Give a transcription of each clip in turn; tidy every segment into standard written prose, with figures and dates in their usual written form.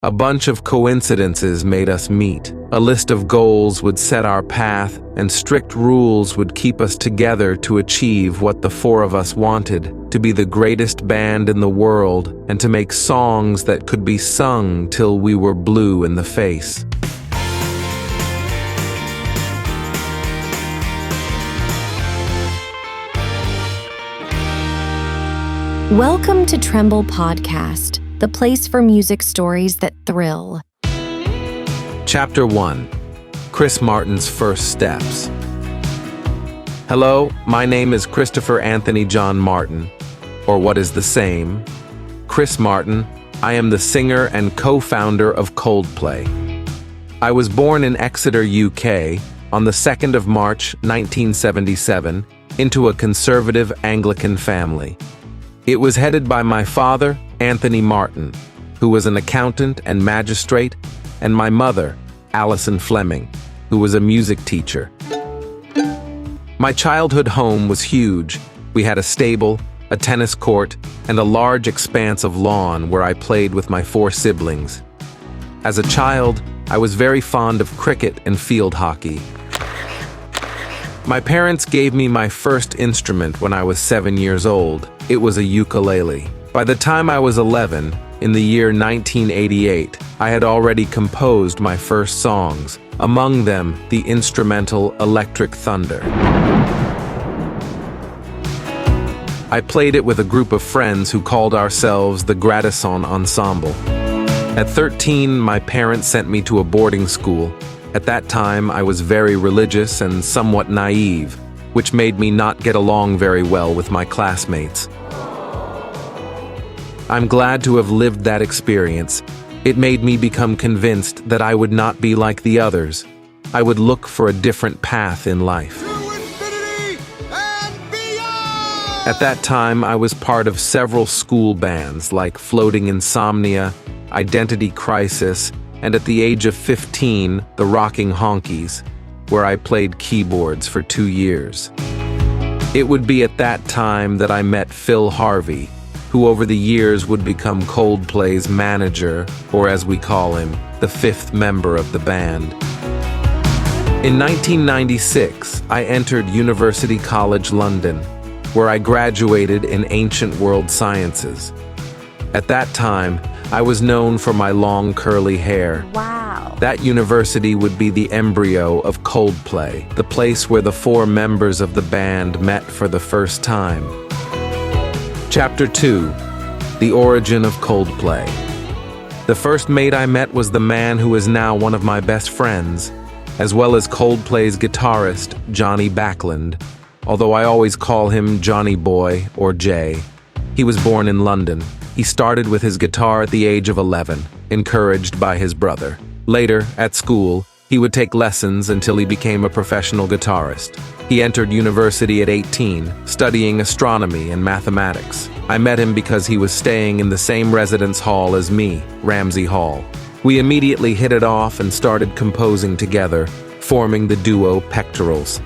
A bunch of coincidences made us meet. A list of goals would set our path, and strict rules would keep us together to achieve what the four of us wanted: to be the greatest band in the world and to make songs that could be sung till we were blue in the face. Welcome to Trembol Podcast, the place for music stories that thrill. Chapter 1. Chris Martin's First Steps. Hello, my name is Christopher Anthony John Martin, or what is the same, Chris Martin. I am the singer and co-founder of Coldplay. I was born in Exeter, UK, on the 2nd of March, 1977, into a conservative Anglican family. It was headed by my father, Anthony Martin, who was an accountant and magistrate, and my mother, Alison Fleming, who was a music teacher. My childhood home was huge. We had a stable, a tennis court, and a large expanse of lawn where I played with my 4 siblings. As a child, I was very fond of cricket and field hockey. My parents gave me my first instrument when I was 7 years old. It was a ukulele. By the time I was 11, in the year 1988, I had already composed my first songs, among them the instrumental Electric Thunder. I played it with a group of friends who called ourselves the Gradison Ensemble. At 13, my parents sent me to a boarding school. At that time, I was very religious and somewhat naive, which made me not get along very well with my classmates. I'm glad to have lived that experience. It made me become convinced that I would not be like the others. I would look for a different path in life. To infinity and beyond! At that time, I was part of several school bands like Floating Insomnia, Identity Crisis, and at the age of 15, the Rocking Honkies, where I played keyboards for 2 years. It would be at that time that I met Phil Harvey, who over the years would become Coldplay's manager, or as we call him, the 5th member of the band. In 1996, I entered University College London, where I graduated in Ancient World Sciences. At that time, I was known for my long curly hair. Wow. That university would be the embryo of Coldplay, the place where the 4 members of the band met for the first time. Chapter 2. The Origin of Coldplay. The first mate I met was the man who is now one of my best friends, as well as Coldplay's guitarist, Jonny Buckland, although I always call him Johnny Boy or Jay. He was born in London. He started with his guitar at the age of 11, encouraged by his brother. Later, at school, he would take lessons until he became a professional guitarist. He entered university at 18, studying astronomy and mathematics. I met him because he was staying in the same residence hall as me, Ramsey Hall. We immediately hit it off and started composing together, forming the duo Pectorals.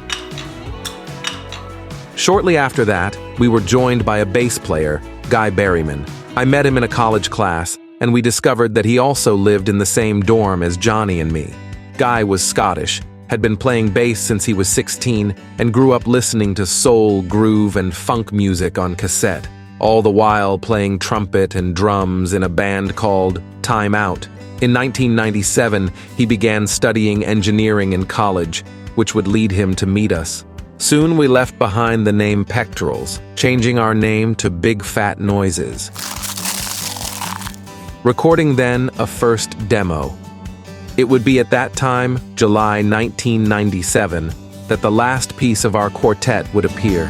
Shortly after that, we were joined by a bass player, Guy Berryman. I met him in a college class, and we discovered that he also lived in the same dorm as Johnny and me. Guy was Scottish, had been playing bass since he was 16, and grew up listening to soul, groove, and funk music on cassette, all the while playing trumpet and drums in a band called Time Out. In 1997, he began studying engineering in college, which would lead him to meet us. Soon we left behind the name Pectorals, changing our name to Big Fat Noises. Recording then a first demo. It would be at that time, July 1997, that the last piece of our quartet would appear.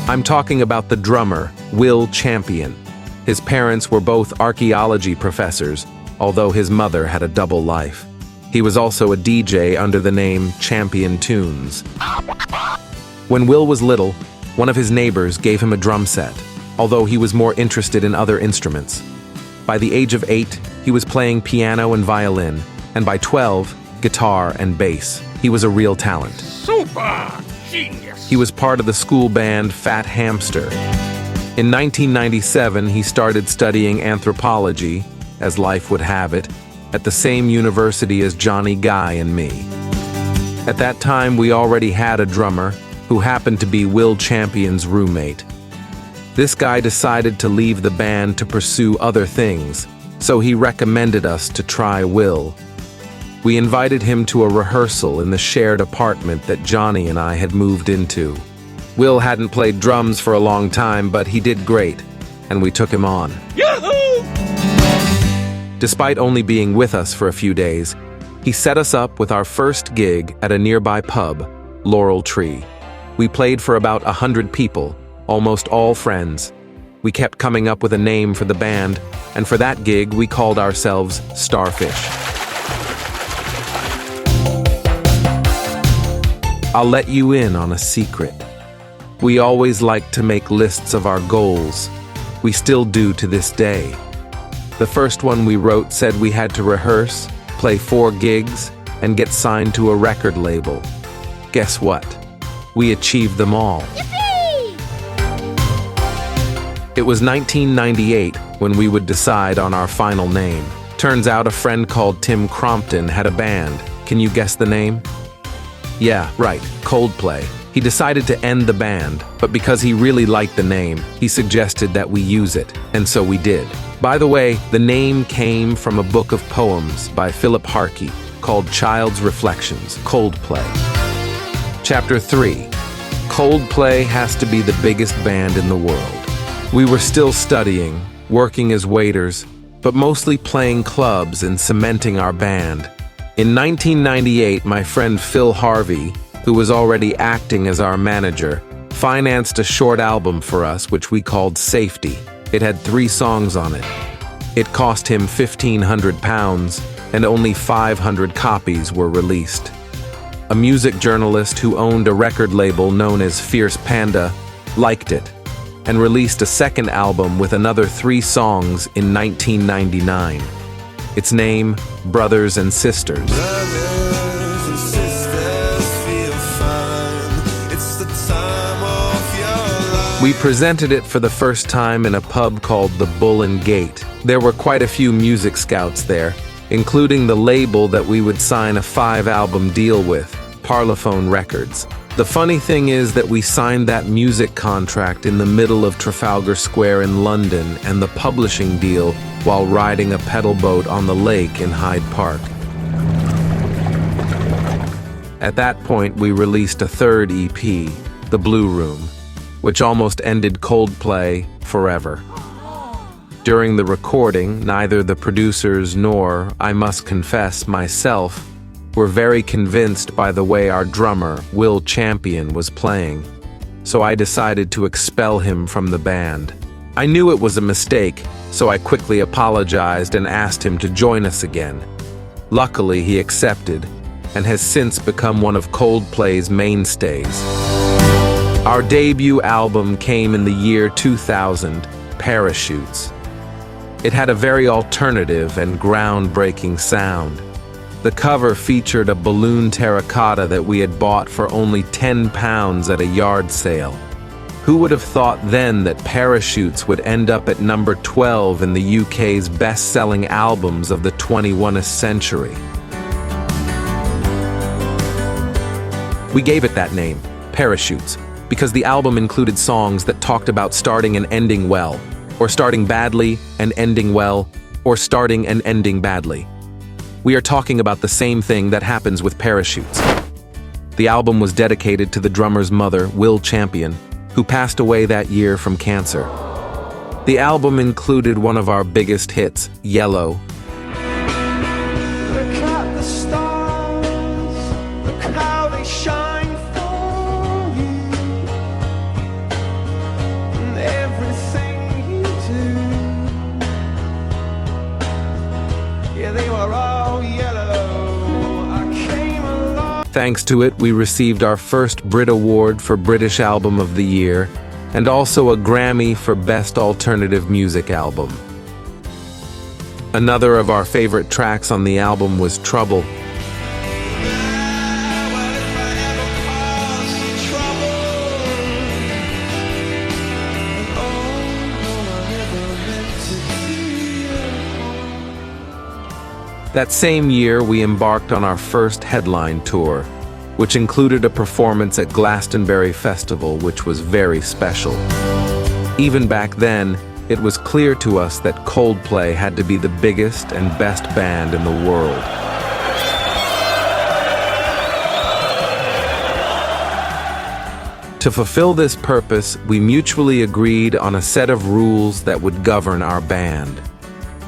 I'm talking about the drummer, Will Champion. His parents were both archaeology professors, although his mother had a double life. He was also a DJ under the name Champion Tunes. When Will was little, one of his neighbors gave him a drum set, although he was more interested in other instruments. By the age of 8, he was playing piano and violin, and by 12, guitar and bass. He was a real talent. Super genius! He was part of the school band Fat Hamster. In 1997, he started studying anthropology, as life would have it, at the same university as Johnny Guy and me. At that time, we already had a drummer who happened to be Will Champion's roommate. This guy decided to leave the band to pursue other things, so he recommended us to try Will. We invited him to a rehearsal in the shared apartment that Johnny and I had moved into. Will hadn't played drums for a long time, but he did great, and we took him on. Yahoo! Despite only being with us for a few days, he set us up with our first gig at a nearby pub, Laurel Tree. We played for about 100 people, almost all friends. We kept coming up with a name for the band, and for that gig we called ourselves Starfish. I'll let you in on a secret. We always liked to make lists of our goals. We still do to this day. The first one we wrote said we had to rehearse, play 4 gigs, and get signed to a record label. Guess what? We achieved them all. Yippee! It was 1998 when we would decide on our final name. Turns out a friend called Tim Crompton had a band. Can you guess the name? Yeah, right, Coldplay. He decided to end the band, but because he really liked the name, he suggested that we use it, and so we did. By the way, the name came from a book of poems by Philip Harkey called Child's Reflections, Coldplay. Chapter 3. Coldplay has to be the biggest band in the world. We were still studying, working as waiters, but mostly playing clubs and cementing our band. In 1998, my friend Phil Harvey, who was already acting as our manager, financed a short album for us which we called Safety. It had 3 songs on it. It cost him £1,500 and only 500 copies were released. A music journalist who owned a record label known as Fierce Panda liked it and released a second album with another 3 songs in 1999. Its name, Brothers and Sisters. We presented it for the first time in a pub called the Bull and Gate. There were quite a few music scouts there, including the label that we would sign a 5-album deal with, Parlophone Records. The funny thing is that we signed that music contract in the middle of Trafalgar Square in London and the publishing deal while riding a pedal boat on the lake in Hyde Park. At that point, we released a 3rd EP, The Blue Room, which almost ended Coldplay forever. During the recording, neither the producers nor, I must confess, myself, were very convinced by the way our drummer, Will Champion, was playing, so I decided to expel him from the band. I knew it was a mistake, so I quickly apologized and asked him to join us again. Luckily, he accepted, and has since become one of Coldplay's mainstays. Our debut album came in the year 2000, Parachutes. It had a very alternative and groundbreaking sound. The cover featured a balloon terracotta that we had bought for only £10 at a yard sale. Who would have thought then that Parachutes would end up at number 12 in the UK's best-selling albums of the 21st century? We gave it that name, Parachutes, because the album included songs that talked about starting and ending well, or starting badly and ending well, or starting and ending badly. We are talking about the same thing that happens with Parachutes. The album was dedicated to the drummer's mother, Will Champion, who passed away that year from cancer. The album included one of our biggest hits, Yellow. Look at the stars, look how they shine for you, and everything you do, yeah, they were all yellow. I came along. Thanks to it, we received our first Brit Award for British Album of the Year, and also a Grammy for Best Alternative Music Album. Another of our favorite tracks on the album was Trouble. That same year, we embarked on our first headline tour, which included a performance at Glastonbury Festival, which was very special. Even back then, it was clear to us that Coldplay had to be the biggest and best band in the world. To fulfill this purpose, we mutually agreed on a set of rules that would govern our band.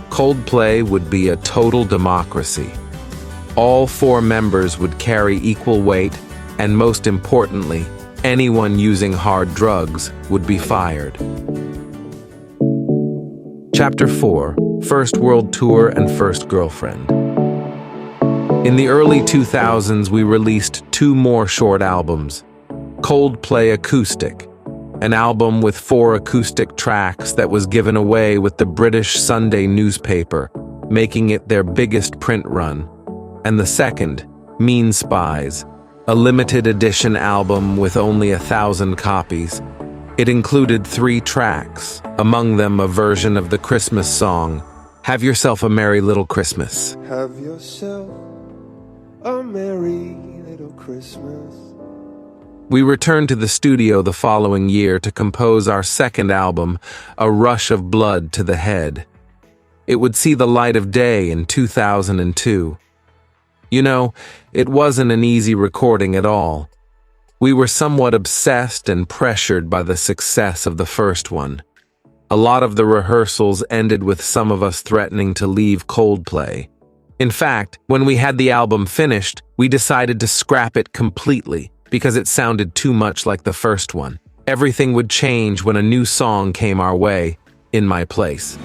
Coldplay would be a total democracy. All 4 members would carry equal weight, and most importantly, anyone using hard drugs would be fired. Chapter 4: First World Tour and First Girlfriend. In the early 2000s, we released 2 more short albums. Coldplay Acoustic, an album with 4 acoustic tracks that was given away with the British Sunday newspaper, making it their biggest print run. And the second, Mean Spies, a limited edition album with only 1,000 copies. It included 3 tracks, among them a version of the Christmas song, Have Yourself a Merry Little Christmas. Have yourself a merry little Christmas. We returned to the studio the following year to compose our second album, A Rush of Blood to the Head. It would see the light of day in 2002. You know, it wasn't an easy recording at all. We were somewhat obsessed and pressured by the success of the first one. A lot of the rehearsals ended with some of us threatening to leave Coldplay. In fact, when we had the album finished, we decided to scrap it completely because it sounded too much like the first one. Everything would change when a new song came our way, In My Place.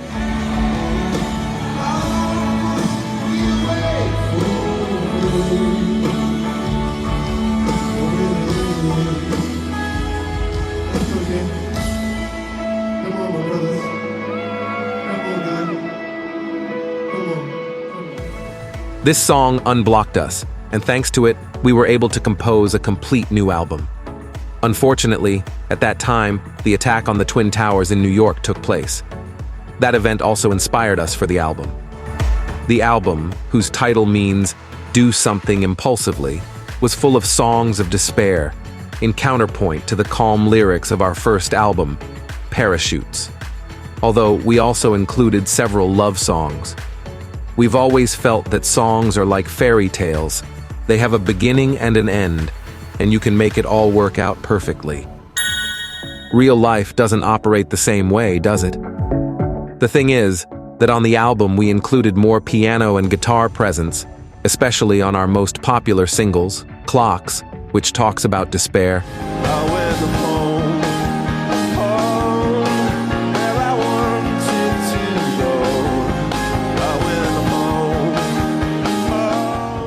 This song unblocked us, and thanks to it, we were able to compose a complete new album. Unfortunately, at that time, the attack on the Twin Towers in New York took place. That event also inspired us for the album. The album, whose title means Do Something Impulsively, was full of songs of despair, in counterpoint to the calm lyrics of our first album, Parachutes. Although we also included several love songs. We've always felt that songs are like fairy tales. They have a beginning and an end, and you can make it all work out perfectly. Real life doesn't operate the same way, does it? The thing is that on the album we included more piano and guitar presence, especially on our most popular singles, Clocks, which talks about despair,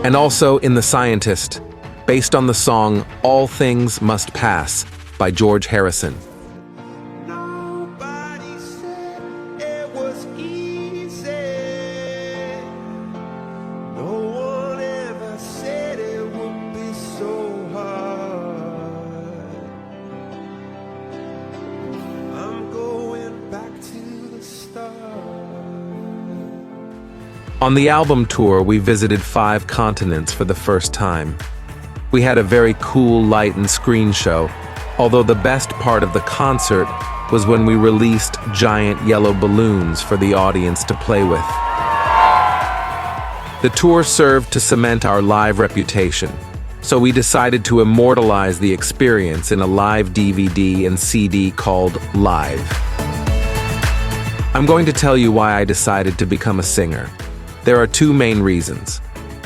and also in The Scientist, based on the song All Things Must Pass by George Harrison. Nobody said it was easy. No one ever said it would be so hard. I'm going back to the start. On the album tour, we visited 5 continents for the first time. We had a very cool light and screen show, although the best part of the concert was when we released giant yellow balloons for the audience to play with. The tour served to cement our live reputation, so we decided to immortalize the experience in a live DVD and CD called Live. I'm going to tell you why I decided to become a singer. There are 2 main reasons.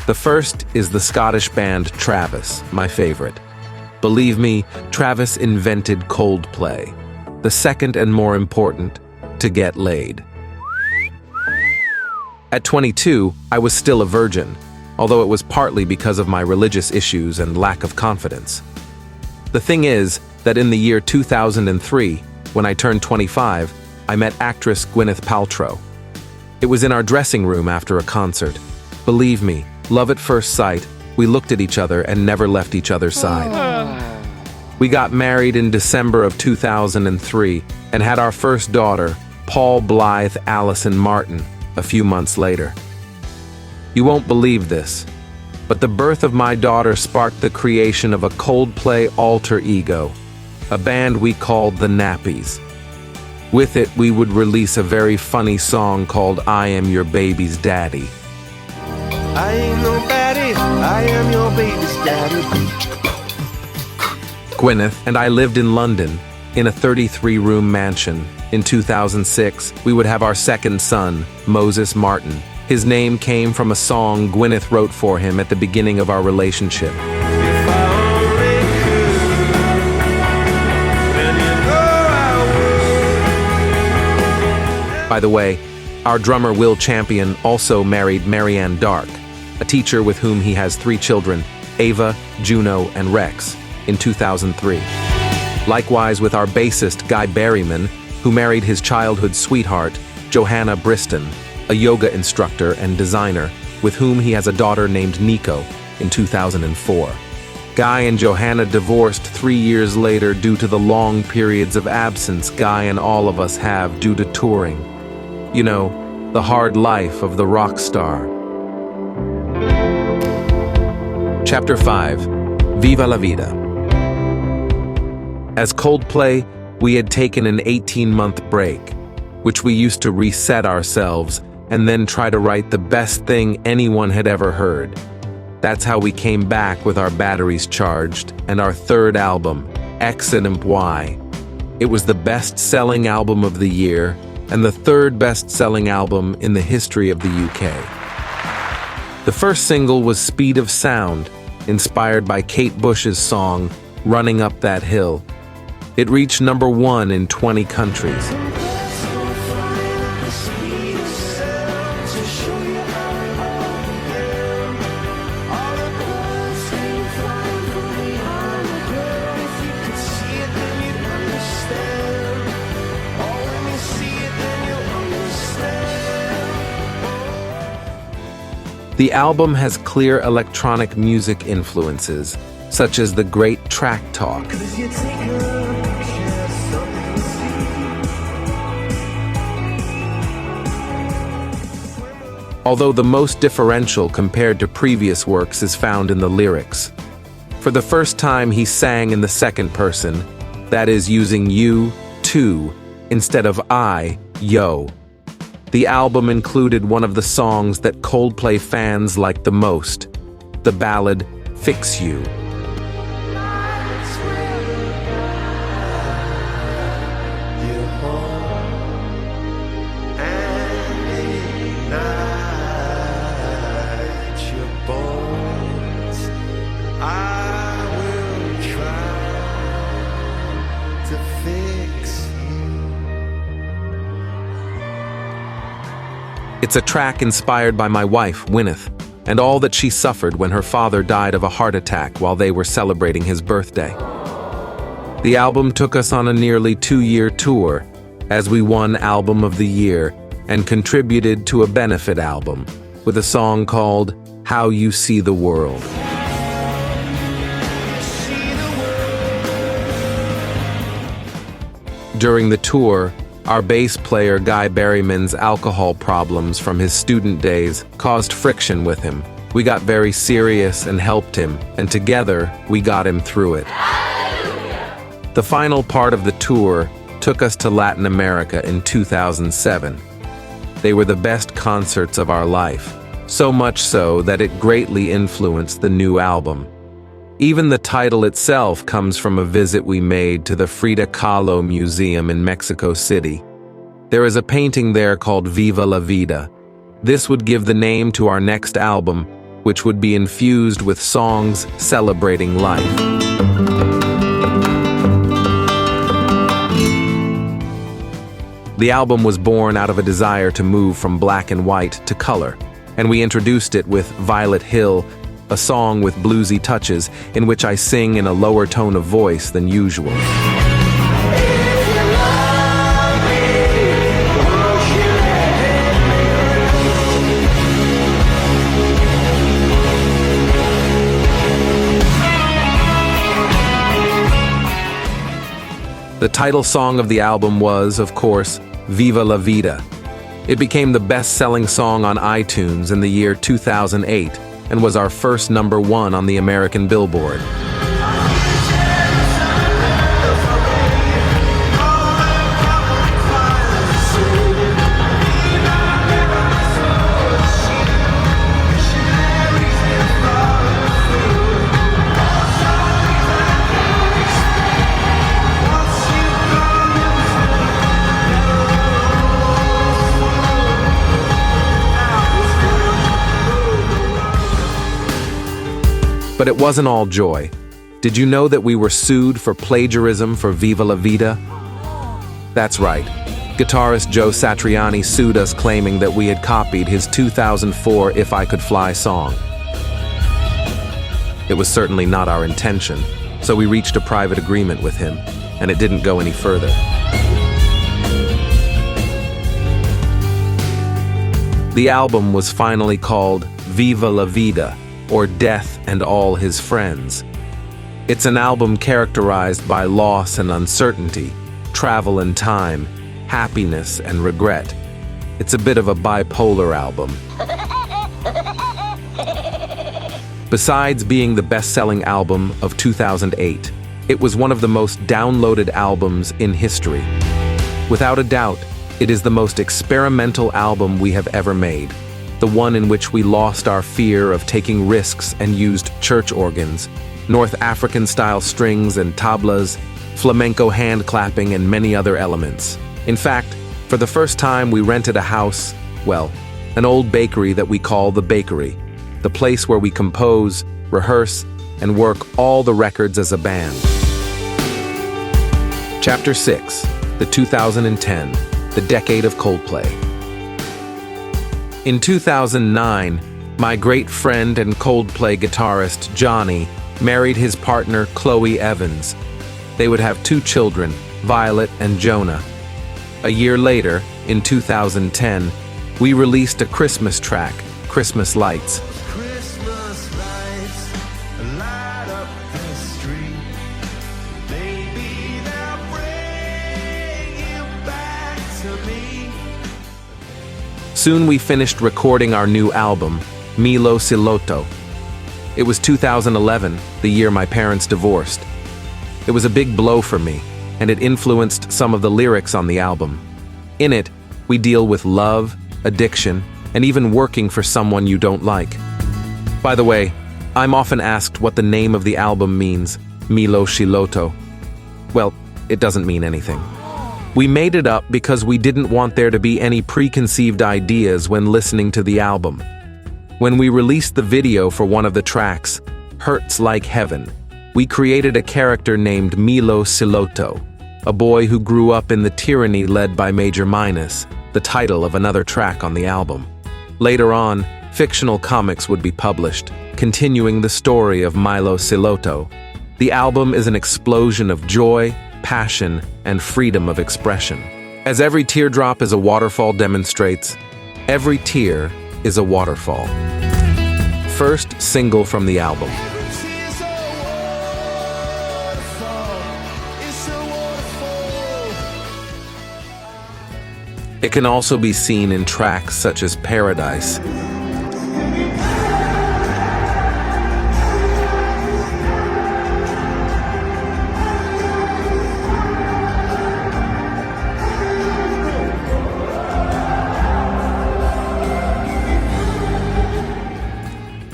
The first is the Scottish band Travis, my favorite. Believe me, Travis invented Coldplay. The second and more important, to get laid. At 22, I was still a virgin, although it was partly because of my religious issues and lack of confidence. The thing is that in the year 2003, when I turned 25, I met actress Gwyneth Paltrow. It was in our dressing room after a concert. Believe me, love at first sight, we looked at each other and never left each other's side. We got married in December of 2003 and had our first daughter, Paul Blythe Allison Martin, a few months later. You won't believe this, but the birth of my daughter sparked the creation of a Coldplay alter ego, a band we called the Nappies. With it, we would release a very funny song called I Am Your Baby's Daddy. I ain't no baddie, I am your baby's daddy. Gwyneth and I lived in London, in a 33-room mansion. In 2006, we would have our second son, Moses Martin. His name came from a song Gwyneth wrote for him at the beginning of our relationship. If I only could, then you know I would. By the way, our drummer Will Champion also married Marianne Dark, a teacher with whom he has 3 children, Ava, Juno, and Rex, in 2003. Likewise with our bassist Guy Berryman, who married his childhood sweetheart, Johanna Briston, a yoga instructor and designer, with whom he has a daughter named Nico, in 2004. Guy and Johanna divorced 3 years later due to the long periods of absence Guy and all of us have due to touring. You know, the hard life of the rock star. Chapter 5. Viva La Vida. As Coldplay, we had taken an 18-month break, which we used to reset ourselves and then try to write the best thing anyone had ever heard. That's how we came back with our batteries charged and our third album, Excellent Y. It was the best-selling album of the year and the third best-selling album in the history of the UK. The first single was Speed of Sound, inspired by Kate Bush's song, Running Up That Hill. It reached #1 in 20 countries. The album has clear electronic music influences, such as the great track talk. Although the most differential compared to previous works is found in the lyrics. For the first time he sang in the second person, that is using you, too, instead of I, yo. The album included one of the songs that Coldplay fans liked the most, the ballad Fix You. It's a track inspired by my wife, Gwyneth, and all that she suffered when her father died of a heart attack while they were celebrating his birthday. The album took us on a nearly 2-year tour, as we won Album of the Year and contributed to a benefit album with a song called How You See the World. During the tour, our bass player Guy Berryman's alcohol problems from his student days caused friction with him. We got very serious and helped him, and together we got him through it. The final part of the tour took us to Latin America in 2007. They were the best concerts of our life, so much so that it greatly influenced the new album. Even the title itself comes from a visit we made to the Frida Kahlo Museum in Mexico City. There is a painting there called Viva La Vida. This would give the name to our next album, which would be infused with songs celebrating life. The album was born out of a desire to move from black and white to color, and we introduced it with Violet Hill, a song with bluesy touches in which I sing in a lower tone of voice than usual. The title song of the album was, of course, Viva La Vida. It became the best-selling song on iTunes in the year 2008 and was our first #1 on the American Billboard. But it wasn't all joy. Did you know that we were sued for plagiarism for Viva La Vida? That's right. Guitarist Joe Satriani sued us claiming that we had copied his 2004 If I Could Fly song. It was certainly not our intention, so we reached a private agreement with him, and it didn't go any further. The album was finally called Viva La Vida, or Death and All His Friends. It's an album characterized by loss and uncertainty, travel and time, happiness and regret. It's a bit of a bipolar album. Besides being the best-selling album of 2008, it was one of the most downloaded albums in history. Without a doubt, it is the most experimental album we have ever made. The one in which we lost our fear of taking risks and used church organs, North African-style strings and tablas, flamenco hand clapping, and many other elements. In fact, for the first time we rented a house, well, an old bakery that we call the Bakery, the place where we compose, rehearse, and work all the records as a band. Chapter 6, the 2010, the decade of Coldplay. In 2009, my great friend and Coldplay guitarist Jonny married his partner Chloe Evans. They would have 2 children, Violet and Jonah. A year later, in 2010, we released a Christmas track, Christmas Lights. Christmas lights light up the street. Baby, they'll bring you back to me. Soon we finished recording our new album, Mylo Xyloto. It was 2011, the year my parents divorced. It was a big blow for me, and it influenced some of the lyrics on the album. In it, we deal with love, addiction, and even working for someone you don't like. By the way, I'm often asked what the name of the album means, Mylo Xyloto. Well, it doesn't mean anything. We made it up because we didn't want there to be any preconceived ideas when listening to the album. When we released the video for one of the tracks, Hurts Like Heaven, we created a character named Mylo Xyloto, a boy who grew up in the tyranny led by Major Minus, the title of another track on the album. Later on, fictional comics would be published, continuing the story of Mylo Xyloto. The album is an explosion of joy, passion, and freedom of expression. As every teardrop is a waterfall demonstrates, every tear is a waterfall. First single from the album. It's a waterfall. It's a waterfall. It can also be seen in tracks such as Paradise.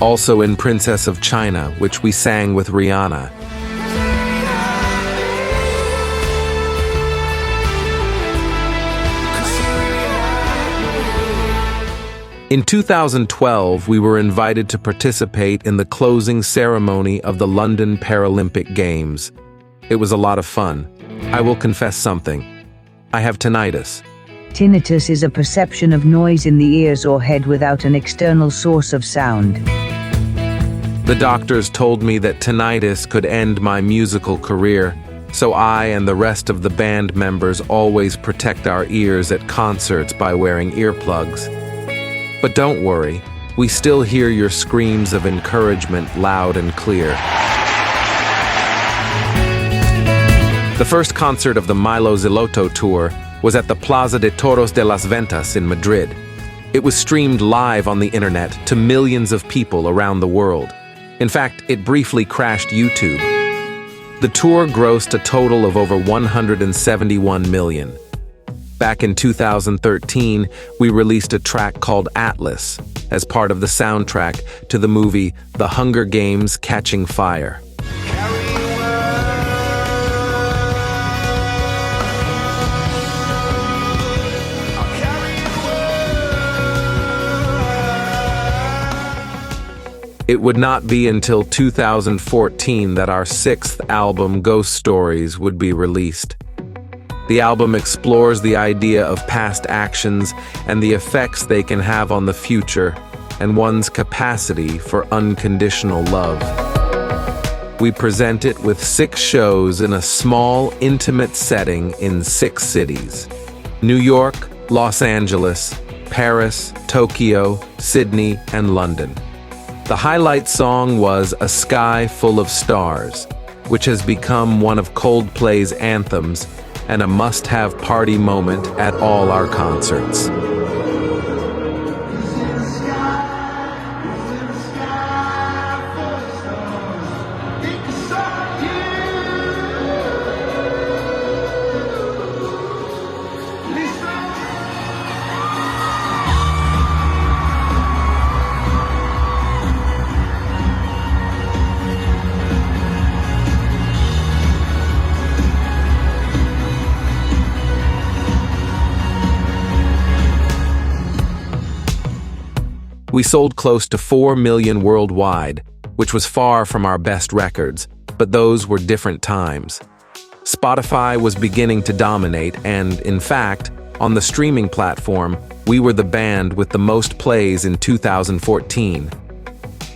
Also in Princess of China, which we sang with Rihanna. In 2012, we were invited to participate in the closing ceremony of the London Paralympic Games. It was a lot of fun. I will confess something. I have tinnitus. Tinnitus is a perception of noise in the ears or head without an external source of sound. The doctors told me that tinnitus could end my musical career, so I and the rest of the band members always protect our ears at concerts by wearing earplugs. But don't worry, we still hear your screams of encouragement loud and clear. The first concert of the Mylo Xyloto tour was at the Plaza de Toros de las Ventas in Madrid. It was streamed live on the internet to millions of people around the world. In fact, it briefly crashed YouTube. The tour grossed a total of over 171 million. Back in 2013, we released a track called Atlas as part of the soundtrack to the movie The Hunger Games: Catching Fire. It would not be until 2014 that our sixth album, Ghost Stories, would be released. The album explores the idea of past actions and the effects they can have on the future and one's capacity for unconditional love. We present it with 6 shows in a small, intimate setting in 6 cities: New York, Los Angeles, Paris, Tokyo, Sydney, and London. The highlight song was A Sky Full of Stars, which has become one of Coldplay's anthems and a must-have party moment at all our concerts. We sold close to 4 million worldwide, which was far from our best records, but those were different times. Spotify was beginning to dominate, and, in fact, on the streaming platform, we were the band with the most plays in 2014.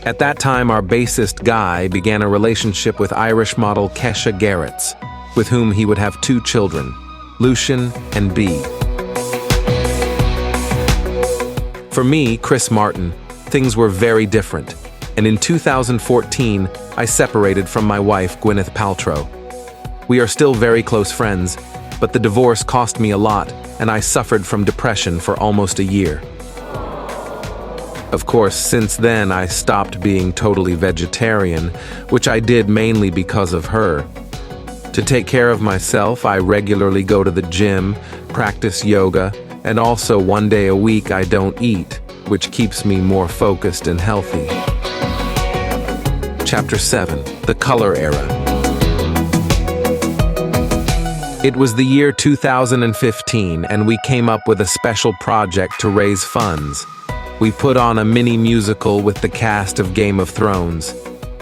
At that time, our bassist Guy began a relationship with Irish model Kesha Garretts, with whom he would have 2 children, Lucian and Bea. For me, Chris Martin, things were very different, and in 2014, I separated from my wife, Gwyneth Paltrow. We are still very close friends, but the divorce cost me a lot, and I suffered from depression for almost a year. Of course, since then, I stopped being totally vegetarian, which I did mainly because of her. To take care of myself, I regularly go to the gym, practice yoga, and also 1 day a week I don't eat, which keeps me more focused and healthy. Chapter 7: The Color Era. It was the year 2015, and we came up with a special project to raise funds. We put on a mini musical with the cast of Game of Thrones.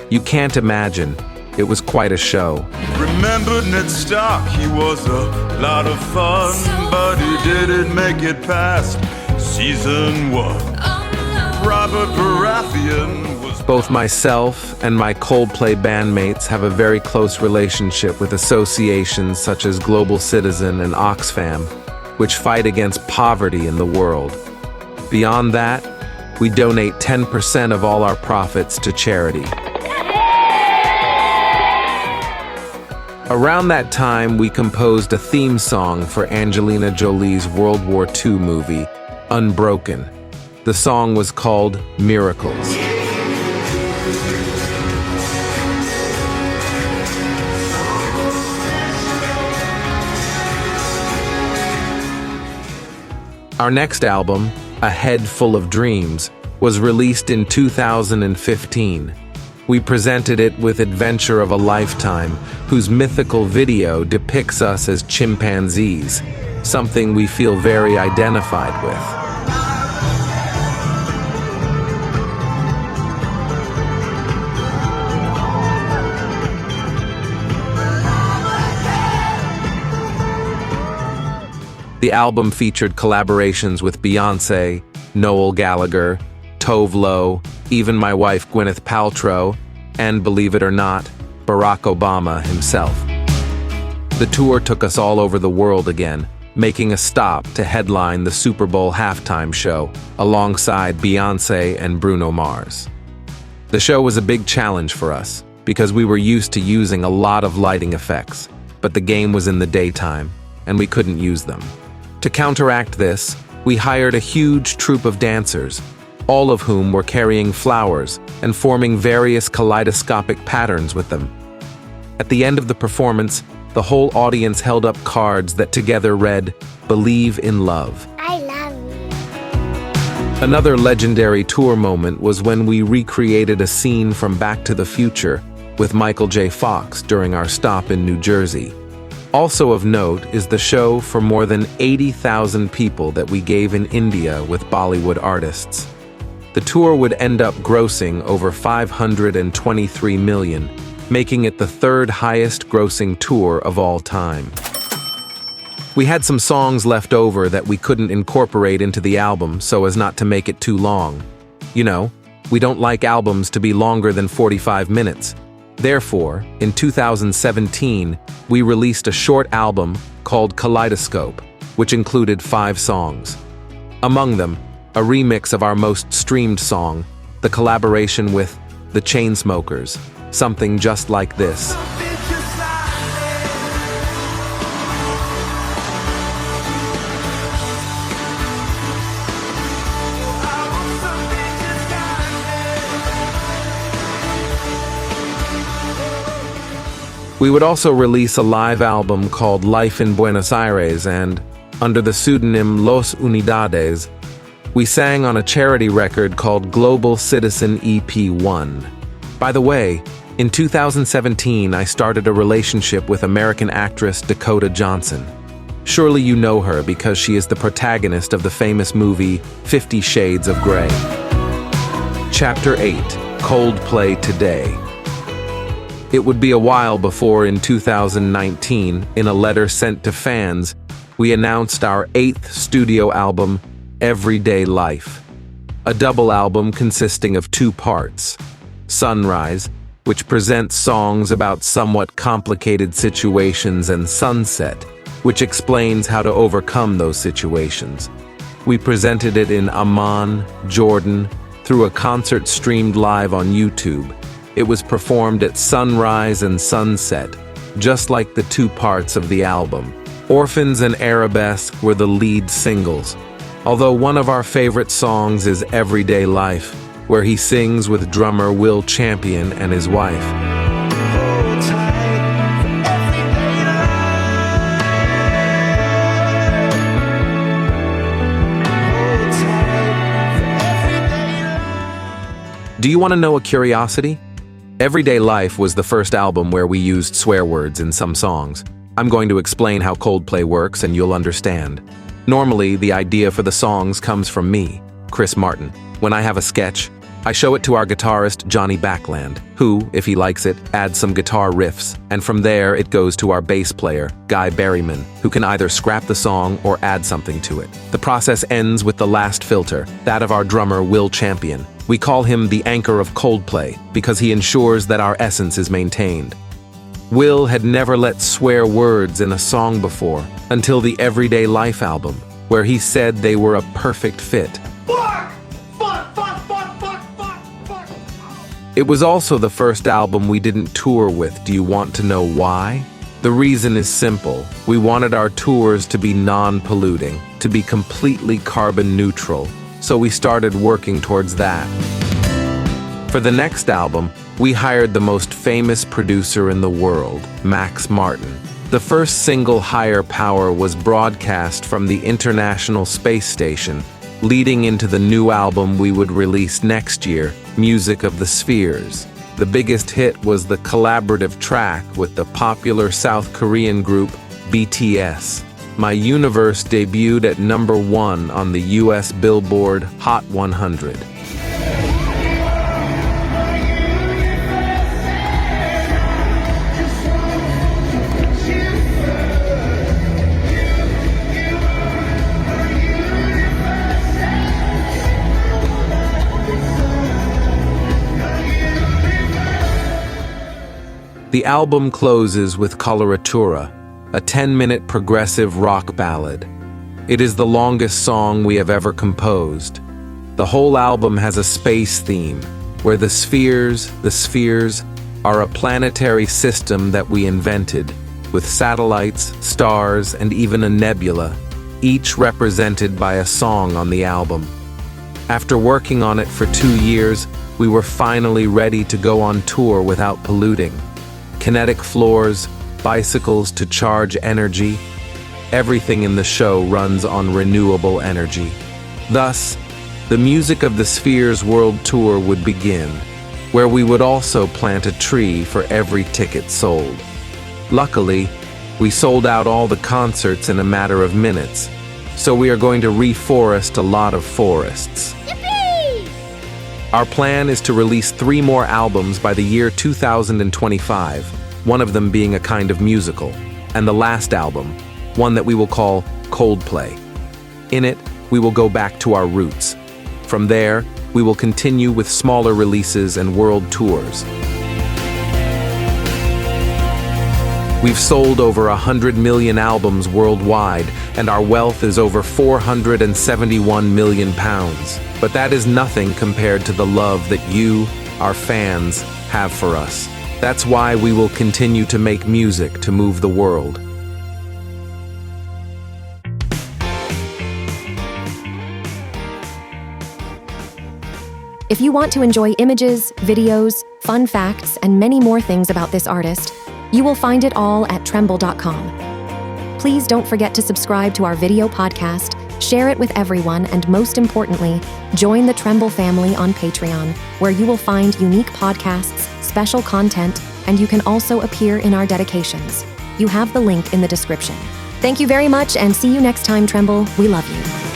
You can't imagine. It was quite a show. Remember Ned Stark, he was a lot of fun, but he didn't make it past season 1. Robert Baratheon was... Both myself and my Coldplay bandmates have a very close relationship with associations such as Global Citizen and Oxfam, which fight against poverty in the world. Beyond that, we donate 10% of all our profits to charity. Around that time, we composed a theme song for Angelina Jolie's World War II movie, Unbroken. The song was called Miracles. Our next album, A Head Full of Dreams, was released in 2015. We presented it with Adventure of a Lifetime, whose mythical video depicts us as chimpanzees, something we feel very identified with. The album featured collaborations with Beyoncé, Noel Gallagher, Tove Lo, even my wife Gwyneth Paltrow, and, believe it or not, Barack Obama himself. The tour took us all over the world again, making a stop to headline the Super Bowl halftime show alongside Beyoncé and Bruno Mars. The show was a big challenge for us because we were used to using a lot of lighting effects, but the game was in the daytime, and we couldn't use them. To counteract this, we hired a huge troupe of dancers, all of whom were carrying flowers and forming various kaleidoscopic patterns with them. At the end of the performance, the whole audience held up cards that together read, "Believe in Love." I love you. Another legendary tour moment was when we recreated a scene from Back to the Future with Michael J. Fox during our stop in New Jersey. Also of note is the show for more than 80,000 people that we gave in India with Bollywood artists. The tour would end up grossing over $523 million, making it the third highest grossing tour of all time. We had some songs left over that we couldn't incorporate into the album so as not to make it too long. You know, we don't like albums to be longer than 45 minutes. Therefore, in 2017, we released a short album called Kaleidoscope, which included 5 songs. Among them, a remix of our most streamed song, the collaboration with The Chainsmokers, Something Just Like This. We would also release a live album called Life in Buenos Aires, and, under the pseudonym Los Unidades, we sang on a charity record called Global Citizen EP1. By the way, in 2017 I started a relationship with American actress Dakota Johnson. Surely you know her because she is the protagonist of the famous movie 50 Shades of Grey. Chapter 8, Coldplay Today. It would be a while before, in 2019, in a letter sent to fans, we announced our 8th studio album, Everyday Life. A double album consisting of 2 parts. Sunrise, which presents songs about somewhat complicated situations, and Sunset, which explains how to overcome those situations. We presented it in Amman, Jordan, through a concert streamed live on YouTube. It was performed at sunrise and sunset, just like the 2 parts of the album. Orphans and Arabesque were the lead singles, although one of our favorite songs is Everyday Life, where he sings with drummer Will Champion and his wife. Do you want to know a curiosity? Everyday Life was the first album where we used swear words in some songs. I'm going to explain how Coldplay works and you'll understand. Normally, the idea for the songs comes from me, Chris Martin. When I have a sketch, I show it to our guitarist Jonny Buckland, who, if he likes it, adds some guitar riffs, and from there it goes to our bass player, Berryman, who can either scrap the song or add something to it. The process ends with the last filter, that of our drummer Will Champion. We call him the anchor of Coldplay because he ensures that our essence is maintained. Will had never let swear words in a song before until the Everyday Life album, where he said they were a perfect fit. It was also the first album we didn't tour with. Do you want to know why? The reason is simple. We wanted our tours to be non-polluting, to be completely carbon neutral. So we started working towards that. For the next album, we hired the most famous producer in the world, Max Martin. The first single, Higher Power, was broadcast from the International Space Station, leading into the new album we would release next year, Music of the Spheres. The biggest hit was the collaborative track with the popular South Korean group BTS. My Universe debuted at #1 on the US Billboard Hot 100. The album closes with Coloratura, a 10-minute progressive rock ballad. It is the longest song we have ever composed. The whole album has a space theme, where the spheres are a planetary system that we invented, with satellites, stars, and even a nebula. each represented by a song on the album. After working on it for 2 years, we were finally ready to go on tour without polluting. Kinetic floors, bicycles to charge energy. Everything in the show runs on renewable energy. Thus, the Music of the Spheres World Tour would begin, where we would also plant a tree for every ticket sold. Luckily, we sold out all the concerts in a matter of minutes, so we are going to reforest a lot of forests. Yippee! Our plan is to release 3 more albums by the year 2025, one of them being a kind of musical, and the last album, one that we will call Coldplay. In it, we will go back to our roots. From there, we will continue with smaller releases and world tours. We've sold over 100 million albums worldwide, and our wealth is over 471 million pounds. But that is nothing compared to the love that you, our fans, have for us. That's why we will continue to make music to move the world. If you want to enjoy images, videos, fun facts, and many more things about this artist, you will find it all at Trembol.com. Please don't forget to subscribe to our video podcast, share it with everyone, and most importantly, join the Trembol family on Patreon, where you will find unique podcasts, special content, and you can also appear in our dedications. You have the link in the description. Thank you very much, and see you next time, Trembol. We love you.